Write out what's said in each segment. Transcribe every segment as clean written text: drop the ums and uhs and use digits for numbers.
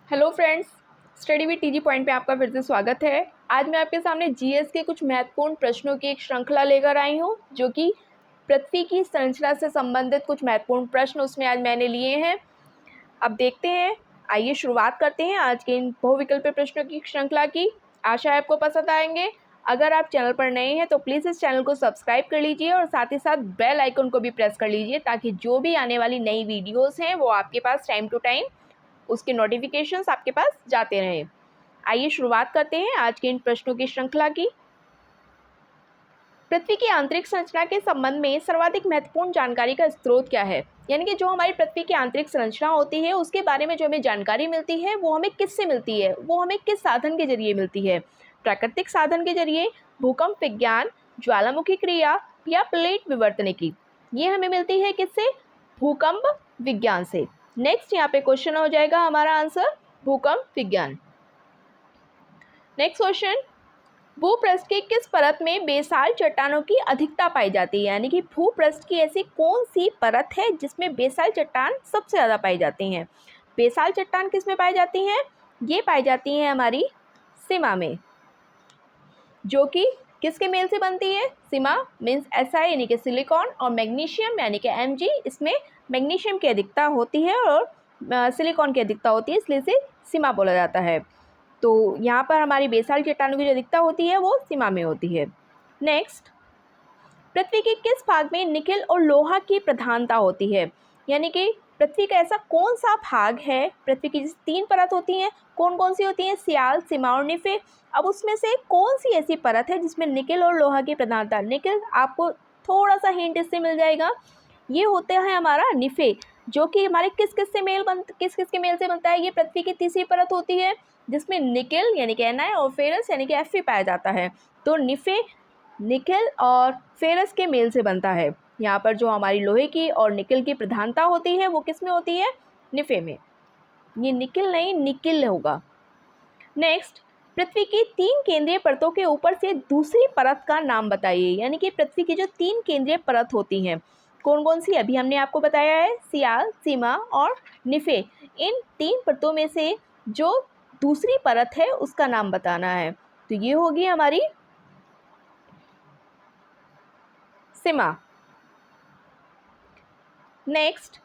Hello friends, study with TG point पे आपका फिर से स्वागत है। आज मैं आपके सामने जीएस के कुछ महत्वपूर्ण प्रश्नों की एक श्रृंखला लेकर आई हूँ, जो कि पृथ्वी की संरचना से संबंधित कुछ महत्वपूर्ण प्रश्न उसमें आज मैंने लिए हैं। अब देखते हैं, आइए शुरुआत करते हैं आज के इन बहुविकल्पीय प्रश्नों की श्रृंखला की। आशा है आपको पसंद आएंगे। अगर आप चैनल पर नए हैं तो प्लीज़ इस चैनल को सब्सक्राइब कर लीजिए और साथ ही साथ बेल आइकन को भी प्रेस कर लीजिए, ताकि जो भी आने वाली नई वीडियोज़ हैं वो आपके पास टाइम टू टाइम उसके नोटिफिकेशंस आपके पास जाते रहे। आइए शुरुआत करते हैं आज के इन प्रश्नों की श्रृंखला की। पृथ्वी की आंतरिक संरचना के संबंध में सर्वाधिक महत्वपूर्ण जानकारी का स्रोत क्या है? यानी कि जो हमारी पृथ्वी की आंतरिक संरचना होती है उसके बारे में जो हमें जानकारी मिलती है वो हमें किससे मिलती है, वो हमें किस साधन के जरिए मिलती है? प्राकृतिक साधन के जरिए, भूकंप विज्ञान, ज्वालामुखी क्रिया या प्लेट विवर्तनिकी? ये हमें मिलती है किससे? भूकंप विज्ञान से। नेक्स्ट यहाँ पे क्वेश्चन हो जाएगा हमारा आंसर भूकंप विज्ञान। नेक्स्ट क्वेश्चन, भूपृष्ठ की किस परत में बेसाल्ट चट्टानों की अधिकता पाई जाती है? यानी कि भूपृष्ठ की ऐसी कौन सी परत है जिसमें बेसाल्ट चट्टान सबसे ज़्यादा पाई जाती हैं? बेसाल्ट चट्टान किस में पाई जाती हैं? ये पाई जाती हैं हमारी सीमा में, जो कि किसके मेल से बनती है? सीमा मीन्स SI यानी कि सिलिकॉन, और मैग्नीशियम यानी कि Mg, इसमें मैग्नीशियम की अधिकता होती है और सिलिकॉन की अधिकता होती है, इसलिए इसे सीमा बोला जाता है। तो यहाँ पर हमारी बेसाल्ट चट्टानों की जो अधिकता होती है वो सीमा में होती है। नेक्स्ट, पृथ्वी के किस भाग में निकेल और लोहा की प्रधानता होती है? यानी कि पृथ्वी का ऐसा कौन सा भाग है, पृथ्वी की जैसे 3 परत होती हैं, कौन कौन सी होती हैं? सियाल, सीमा और निफे। अब उसमें से कौन सी ऐसी परत है जिसमें निकेल और लोहा की प्रधानता? निकेल आपको थोड़ा सा हिंट इससे मिल जाएगा, ये होता है हमारा निफे, जो कि हमारे किस किस के मेल से बनता है? ये पृथ्वी की तीसरी परत होती है जिसमें निकेल यानी कि Na और फेरस यानी कि Fe पाया जाता है। तो निफे निकेल और फेरस के मेल से बनता है। यहाँ पर जो हमारी लोहे की और निकेल की प्रधानता होती है वो किस में होती है? निफे में। ये निकेल नहीं, निकेल होगा। नेक्स्ट, पृथ्वी की 3 केंद्रीय परतों के ऊपर से दूसरी परत का नाम बताइए। यानी कि पृथ्वी की जो 3 केंद्रीय परत होती हैं, कौन कौन सी? अभी हमने आपको बताया है, सियाल, सीमा और निफे। इन 3 परतों में से जो दूसरी परत है उसका नाम बताना है। तो ये होगी हमारी सीमा। नेक्स्ट,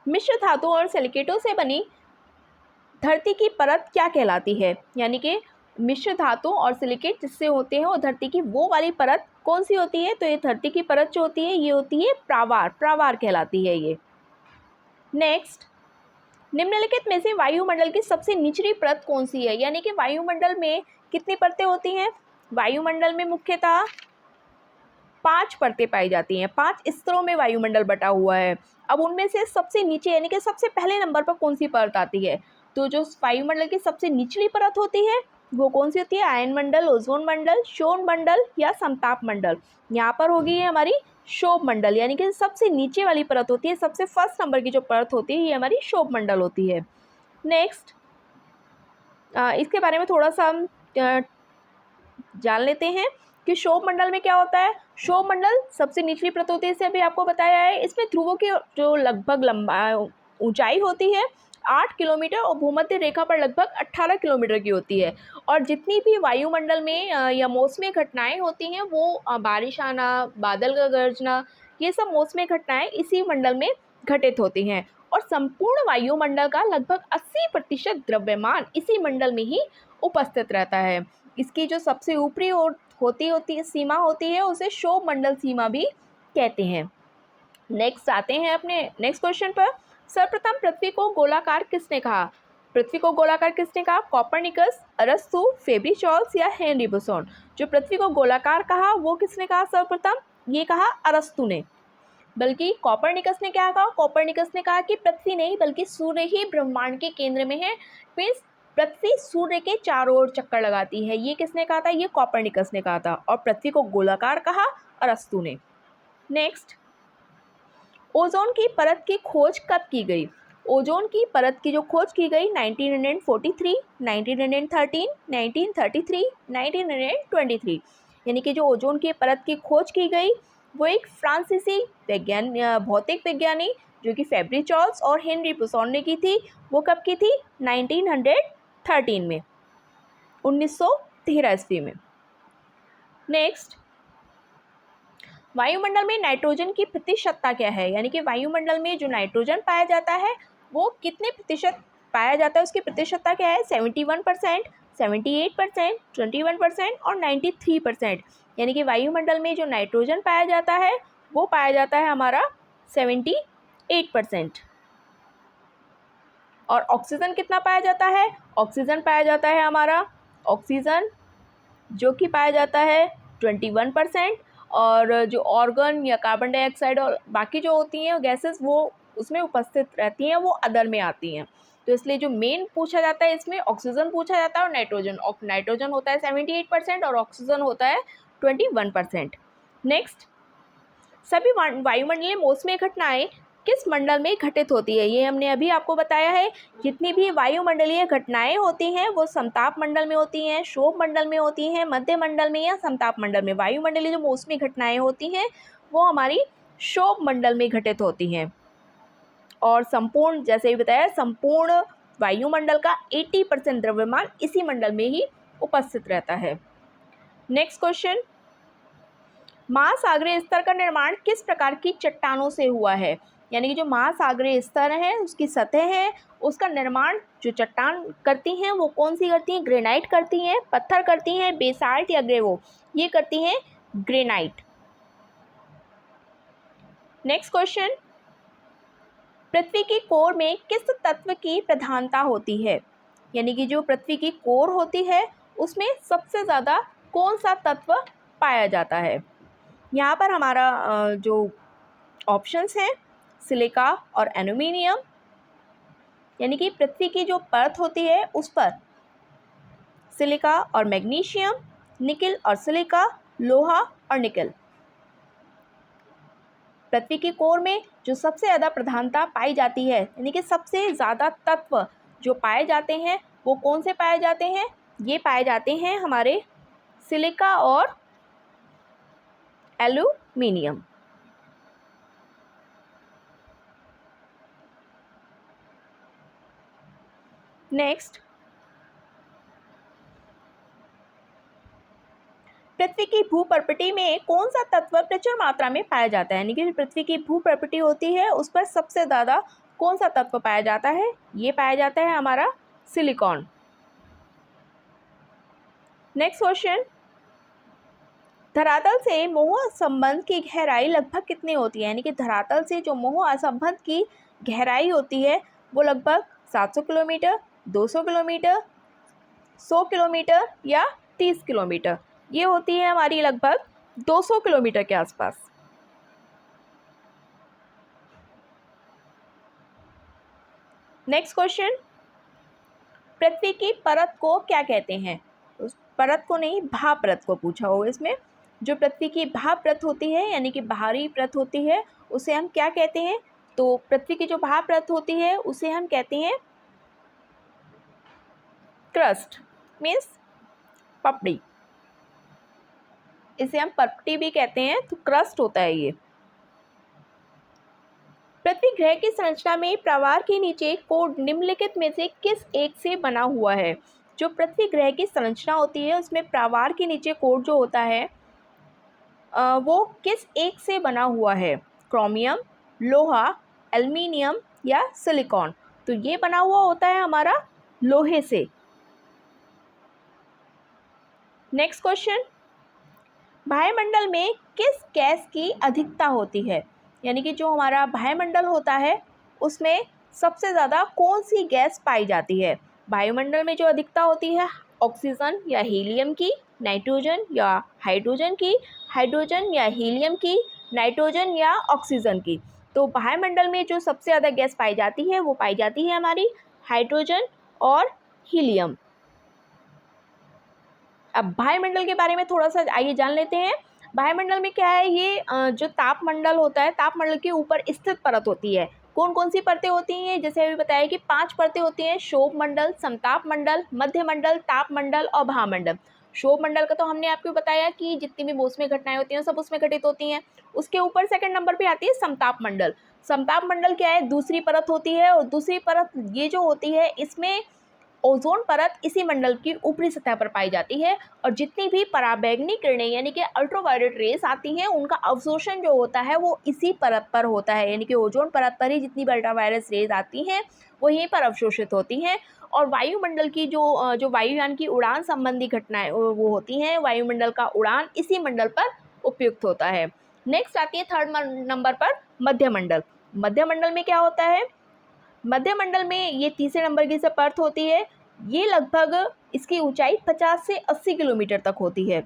मिश्र धातु और सिलिकेटों से बनी धरती की परत क्या कहलाती है? यानी कि मिश्र धातु और सिलिकेट जिससे होते हैं वो धरती की वो वाली परत कौन सी होती है? तो ये धरती की परत जो होती है ये होती है प्रावार, प्रावार कहलाती है ये। नेक्स्ट, निम्नलिखित में से वायुमंडल की सबसे निचली परत कौन सी है? यानी कि वायुमंडल में कितनी परतें होती हैं? वायुमंडल में मुख्यतः 5 परतें पाई जाती हैं। 5 स्तरों में वायुमंडल बटा हुआ है। अब उनमें से सबसे नीचे यानी कि सबसे पहले नंबर पर कौन सी परत आती है? तो जो वायुमंडल की सबसे निचली परत होती है वो कौन सी होती है? आयन मंडल, ओजोन मंडल, शोण मंडल या समताप मंडल? यहाँ पर होगी ये हमारी शोभ मंडल, यानी कि सबसे नीचे वाली परत होती है, सबसे फर्स्ट नंबर की जो परत होती है ये हमारी शोभ मंडल होती है। नेक्स्ट, इसके बारे में थोड़ा सा हम जान लेते हैं कि शोभ मंडल में क्या होता है। शोभ मंडल सबसे निचली परत होती है, इसे अभी आपको बताया है। इसमें ध्रुवों की जो लगभग ऊंचाई होती है 8 किलोमीटर और भूमध्य रेखा पर लगभग 18 किलोमीटर की होती है। और जितनी भी वायुमंडल में या मौसमी घटनाएं होती हैं वो बारिश आना, बादल का गरजना, ये सब मौसमी घटनाएं इसी मंडल में घटित होती हैं। और संपूर्ण वायुमंडल का लगभग 80% द्रव्यमान इसी मंडल में ही उपस्थित रहता है। इसकी जो सबसे ऊपरी ओर होती सीमा होती है उसे शोभ मंडल सीमा भी कहते हैं। नेक्स्ट आते हैं अपने नेक्स्ट क्वेश्चन पर। सर्वप्रथम पृथ्वी को गोलाकार किसने कहा? पृथ्वी को गोलाकार किसने कहा? कोपरनिकस, अरस्तु, फेब्रिचॉल्स या हेनरी बुसोन? जो पृथ्वी को गोलाकार कहा वो किसने कहा सर्वप्रथम? ये कहा अरस्तु ने। बल्कि कोपरनिकस ने क्या कहा? कोपरनिकस ने कहा कि पृथ्वी नहीं बल्कि सूर्य ही ब्रह्मांड के केंद्र में है, मीन्स पृथ्वी सूर्य के चारों ओर चक्कर लगाती है। ये किसने कहा था? ये कोपरनिकस ने कहा था। और पृथ्वी को गोलाकार कहा अरस्तु ने। नेक्स्ट, ओजोन की परत की खोज कब की गई? ओजोन की परत की जो खोज की गई 1943, 1913, 1933, 1923। यानी कि जो ओजोन की परत की खोज की गई वो एक फ्रांसीसी भौतिक विज्ञानी जो कि फेब्री चार्ल्स और हेनरी पुसॉन ने की थी। वो कब की थी? 1913 में, 1913 ईस्वी में। नेक्स्ट, वायुमंडल में नाइट्रोजन की प्रतिशतता क्या है? यानी कि वायुमंडल में जो नाइट्रोजन पाया जाता है वो कितने प्रतिशत पाया जाता है, उसकी प्रतिशतता क्या है? 71%, 78%, 21% और 93%। यानी कि वायुमंडल में जो नाइट्रोजन पाया जाता है वो पाया जाता है हमारा 78%। और ऑक्सीजन कितना पाया जाता है? ऑक्सीजन पाया जाता है हमारा, ऑक्सीजन जो कि पाया जाता है 21%। और जो ऑर्गन या कार्बन डाइऑक्साइड और बाकी जो होती हैं गैसेस वो उसमें उपस्थित रहती हैं, वो अदर में आती हैं। तो इसलिए जो मेन पूछा जाता है इसमें ऑक्सीजन पूछा जाता है और नाइट्रोजन। नाइट्रोजन होता है 78% और ऑक्सीजन होता है 21%। नेक्स्ट, सभी वायुमंडलीय मौसमी घटनाएं किस मंडल में घटित होती है? ये हमने अभी आपको बताया है। जितनी भी वायुमंडलीय घटनाएं होती हैं वो समताप मंडल में होती हैं, क्षोभ मंडल में होती हैं, मध्य मंडल में या समताप मंडल में। वायुमंडलीय जो मौसमी घटनाएं होती हैं वो हमारी क्षोभ मंडल में घटित होती हैं। और संपूर्ण, जैसे ही बताया, संपूर्ण वायुमंडल का 80% द्रव्यमान इसी मंडल में ही उपस्थित रहता है। नेक्स्ट क्वेश्चन, महासागरीय स्तर का निर्माण किस प्रकार की चट्टानों से हुआ है? यानी कि जो महासागरीय स्तर है उसकी सतह है, उसका निर्माण जो चट्टान करती हैं वो कौन सी करती हैं? ग्रेनाइट करती हैं, पत्थर करती हैं, बेसाल्ट या ग्रेवो? ये करती हैं ग्रेनाइट। नेक्स्ट क्वेश्चन, पृथ्वी की कोर में किस तत्व की प्रधानता होती है? यानी कि जो पृथ्वी की कोर होती है उसमें सबसे ज़्यादा कौन सा तत्व पाया जाता है? यहाँ पर हमारा जो ऑप्शंस हैं सिलिका और एल्यूमिनियम। यानी कि पृथ्वी की जो परत होती है उस पर सिलिका और मैग्नीशियम, निकिल और सिलिका, लोहा और निकिल। पृथ्वी की कोर में जो सबसे ज़्यादा प्रधानता पाई जाती है, यानी कि सबसे ज़्यादा तत्व जो पाए जाते हैं वो कौन से पाए जाते हैं? ये पाए जाते हैं हमारे सिलिका और एल्यूमिनियम। नेक्स्ट, पृथ्वी की भूप्रकृति में कौन सा तत्व प्रचुर मात्रा में पाया जाता है? यानी कि पृथ्वी की भूप्रकृति होती है उस पर सबसे ज़्यादा कौन सा तत्व पाया जाता है? ये पाया जाता है हमारा सिलिकॉन। नेक्स्ट क्वेश्चन, धरातल से मोह संबंध की गहराई लगभग कितनी होती है? यानी कि धरातल से जो मोह संबंध की गहराई होती है वो लगभग 700 किलोमीटर, 200 किलोमीटर, 100 किलोमीटर या 30 किलोमीटर। ये होती है हमारी लगभग 200 किलोमीटर के आसपास। नेक्स्ट क्वेश्चन, पृथ्वी की परत को क्या कहते हैं? उस परत को नहीं, भापरत को पूछा होगा इसमें। जो पृथ्वी की भापरत होती है यानी कि बाहरी परत होती है उसे हम क्या कहते हैं? तो पृथ्वी की जो भापरत होती है उसे हम कहते हैं क्रस्ट, मीन्स पपड़ी। इसे हम पपड़ी भी कहते हैं, तो क्रस्ट होता है ये। पृथ्वी ग्रह की संरचना में प्रवार के नीचे कोड निम्नलिखित में से किस एक से बना हुआ है? जो पृथ्वी ग्रह की संरचना होती है उसमें प्रवार के नीचे कोड जो होता है वो किस एक से बना हुआ है? क्रोमियम, लोहा, एल्युमिनियम या सिलिकॉन? तो ये बना हुआ होता है हमारा लोहे से। नेक्स्ट क्वेश्चन, वायुमंडल में किस गैस की अधिकता होती है? यानी कि जो हमारा वायुमंडल होता है उसमें सबसे ज़्यादा कौन सी गैस पाई जाती है? वायुमंडल में जो अधिकता होती है ऑक्सीजन या हीलियम की, नाइट्रोजन या हाइड्रोजन की, हाइड्रोजन या हीलियम की, नाइट्रोजन या ऑक्सीजन की। तो वायुमंडल में जो सबसे ज़्यादा गैस पाई जाती है वो पाई जाती है हमारी हाइड्रोजन और हीलियम। अब वायुमंडल के बारे में थोड़ा सा आइए जान लेते हैं। वायुमंडल में क्या है, ये जो तापमंडल होता है, तापमंडल के ऊपर स्थित परत होती है। कौन कौन सी परतें होती हैं? जैसे अभी बताया कि 5 परतें होती हैं, क्षोभ मंडल, समताप मंडल, मध्य मंडल, ताप मंडल और भामंडल। क्षोभ मंडल का तो हमने आपको बताया कि जितनी भी मौसमी घटनाएं होती हैं सब उसमें घटित होती हैं। उसके ऊपर सेकंड नंबर पे आती है समताप मंडल। समताप मंडल क्या है, दूसरी परत होती है, और दूसरी परत ये जो होती है इसमें ओजोन परत इसी मंडल की ऊपरी सतह पर पाई जाती है, और जितनी भी पराबैंगनी किरणें यानी कि अल्ट्रावायलेट रेस आती हैं उनका अवशोषण जो होता है वो इसी परत पर होता है, यानी कि ओजोन परत पर ही जितनी भी अल्ट्रावायलेट रेस आती हैं वो यहीं पर अवशोषित होती हैं। और वायुमंडल की जो वायुयान की उड़ान संबंधी घटनाएं वो होती हैं, वायुमंडल का उड़ान इसी मंडल पर उपयुक्त होता है। नेक्स्ट आती है थर्ड नंबर पर मध्यमंडल। मध्यमंडल में क्या होता है, मध्यमंडल में ये तीसरे नंबर की सब परत होती है, ये लगभग इसकी ऊंचाई 50 से 80 किलोमीटर तक होती है,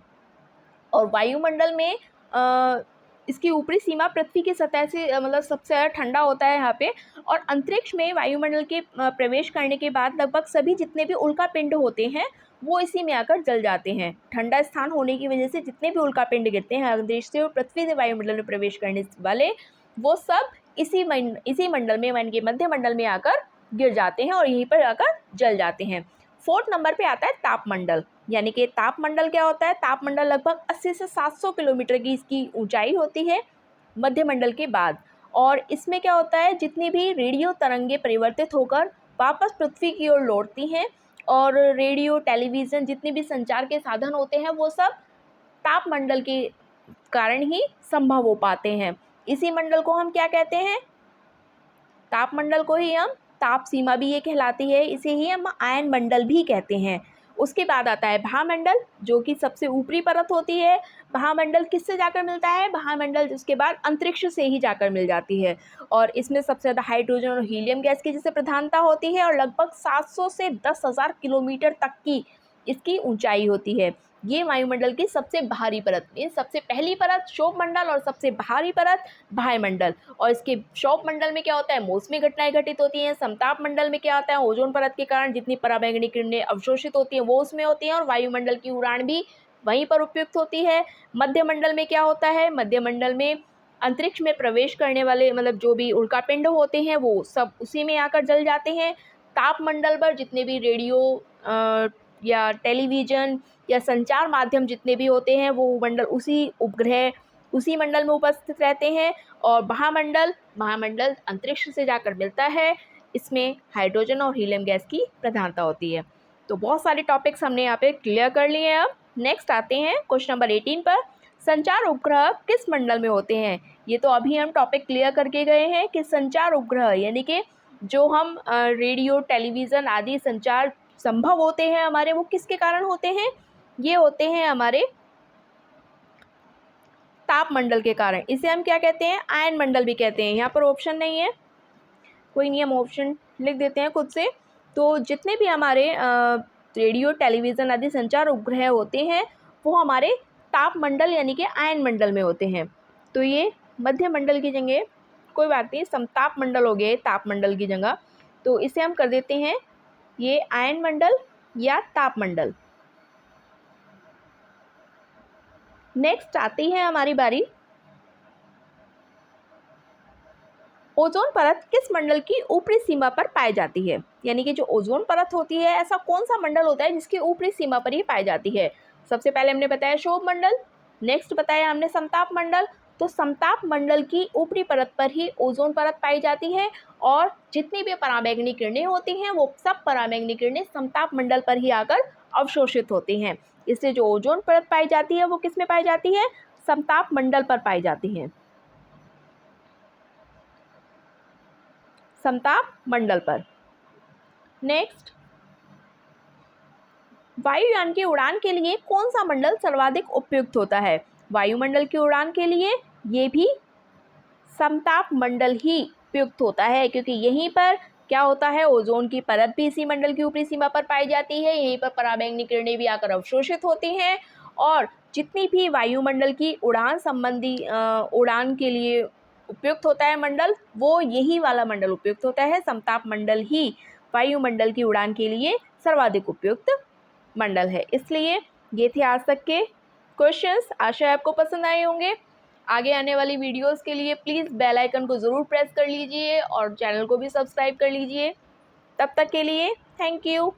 और वायुमंडल में इसकी ऊपरी सीमा पृथ्वी की सतह से मतलब सबसे ज़्यादा ठंडा होता है यहाँ पे। और अंतरिक्ष में वायुमंडल के प्रवेश करने के बाद लगभग सभी जितने भी उल्कापिंड होते हैं वो इसी में आकर जल जाते हैं। ठंडा स्थान होने की वजह से जितने भी उल्कापिंड गिरते हैं अंतरिक्ष से और पृथ्वी से वायुमंडल में प्रवेश करने वाले वो सब इसी मंडल में यानी कि मध्यमंडल में आकर गिर जाते हैं और यहीं पर आकर जल जाते हैं। फोर्थ नंबर पे आता है तापमंडल। यानी कि तापमंडल क्या होता है, तापमंडल लगभग 80 से 700 किलोमीटर की इसकी ऊंचाई होती है मध्यमंडल के बाद, और इसमें क्या होता है जितनी भी रेडियो तरंगे परिवर्तित होकर वापस पृथ्वी की ओर लौटती हैं, और रेडियो टेलीविज़न जितने भी संचार के साधन होते हैं वो सब तापमंडल के कारण ही संभव हो पाते हैं। इसी मंडल को हम क्या कहते हैं, तापमंडल को ही हम ताप सीमा भी ये कहलाती है, इसे ही हम आयन मंडल भी कहते हैं। उसके बाद आता है भामंडल जो कि सबसे ऊपरी परत होती है। भामंडल किससे जाकर मिलता है, भामंडल जिसके बाद अंतरिक्ष से ही जाकर मिल जाती है, और इसमें सबसे ज़्यादा हाइड्रोजन और हीलियम गैस की जैसे प्रधानता होती है, और लगभग 700 से 10,000 किलोमीटर तक की इसकी ऊंचाई होती है। ये वायुमंडल की सबसे बाहरी परत में सबसे पहली परत शोभ मंडल और सबसे बाहरी परत वायुमंडल। और इसके शोभ मंडल में क्या होता है, मौसमी घटनाएं घटित होती हैं। समताप मंडल में क्या होता है, ओजोन परत के कारण जितनी पराबैंगनी किरणें अवशोषित होती हैं वो उसमें होती हैं, और वायुमंडल की उड़ान भी वहीं पर उपयुक्त होती है। मध्यमंडल में क्या होता है, मध्यमंडल में अंतरिक्ष में प्रवेश करने वाले मतलब जो भी उल्कापिंड होते हैं वो सब उसी में आकर जल जाते हैं। तापमंडल पर जितने भी रेडियो या टेलीविज़न या संचार माध्यम जितने भी होते हैं वो मंडल उसी उपग्रह उसी मंडल में उपस्थित रहते हैं। और महामंडल अंतरिक्ष से जाकर मिलता है, इसमें हाइड्रोजन और हीलियम गैस की प्रधानता होती है। तो बहुत सारे टॉपिक्स हमने यहाँ पे क्लियर कर लिए हैं। अब नेक्स्ट आते हैं क्वेश्चन नंबर 18 पर, संचार उपग्रह किस मंडल में होते हैं। ये तो अभी हम टॉपिक क्लियर करके गए हैं कि संचार उपग्रह यानी कि जो हम रेडियो टेलीविज़न आदि संचार संभव होते हैं हमारे, वो किसके कारण होते हैं, ये होते हैं हमारे तापमंडल के कारण। इसे हम क्या कहते हैं, आयन मंडल भी कहते हैं। यहाँ पर ऑप्शन नहीं है, कोई नहीं, हम ऑप्शन लिख देते हैं खुद से। तो जितने भी हमारे रेडियो टेलीविज़न आदि संचार उपग्रह होते हैं वो हमारे तापमंडल यानी कि आयन मंडल में होते हैं। तो ये मध्य मंडल की जगह, कोई बात नहीं, समताप मंडल हो गए तापमंडल की जगह, तो इसे हम कर देते हैं ये आयन मंडल या तापमंडल। नेक्स्ट आती है हमारी बारी, ओजोन परत किस मंडल की ऊपरी सीमा पर पाई जाती है। यानी कि जो ओजोन परत होती है ऐसा कौन सा मंडल होता है जिसकी ऊपरी सीमा पर ही पाई जाती है। सबसे पहले हमने बताया शोभ मंडल, नेक्स्ट बताया हमने समताप मंडल। तो समताप मंडल की ऊपरी परत पर ही ओजोन परत पाई जाती है, और जितनी भी पराबैंगनी किरणें होती हैं वो सब पराबैंगनी किरणें समताप मंडल पर ही आकर अवशोषित होती हैं। इससे जो ओजोन परत पाई जाती है वो किस में पाई जाती है, समताप मंडल पर पाई जाती है, समताप मंडल पर। नेक्स्ट, वायुयान की उड़ान के लिए कौन सा मंडल सर्वाधिक उपयुक्त होता है। वायुमंडल की उड़ान के लिए ये भी समताप मंडल ही उपयुक्त होता है, क्योंकि यहीं पर क्या होता है, ओजोन की परत भी इसी मंडल की ऊपरी सीमा पर पाई जाती है, यहीं पर पराबैंगनी किरणें भी आकर अवशोषित होती हैं, और जितनी भी वायुमंडल की उड़ान संबंधी उड़ान के लिए उपयुक्त होता है मंडल, वो यही वाला मंडल उपयुक्त होता है। समताप मंडल ही वायुमंडल की उड़ान के लिए सर्वाधिक उपयुक्त मंडल है। इसलिए ये थे आज तक के क्वेश्चंस, आशा है आपको पसंद आए होंगे। आगे आने वाली वीडियोस के लिए प्लीज़ बेल आइकन को ज़रूर प्रेस कर लीजिए और चैनल को भी सब्सक्राइब कर लीजिए। तब तक के लिए थैंक यू।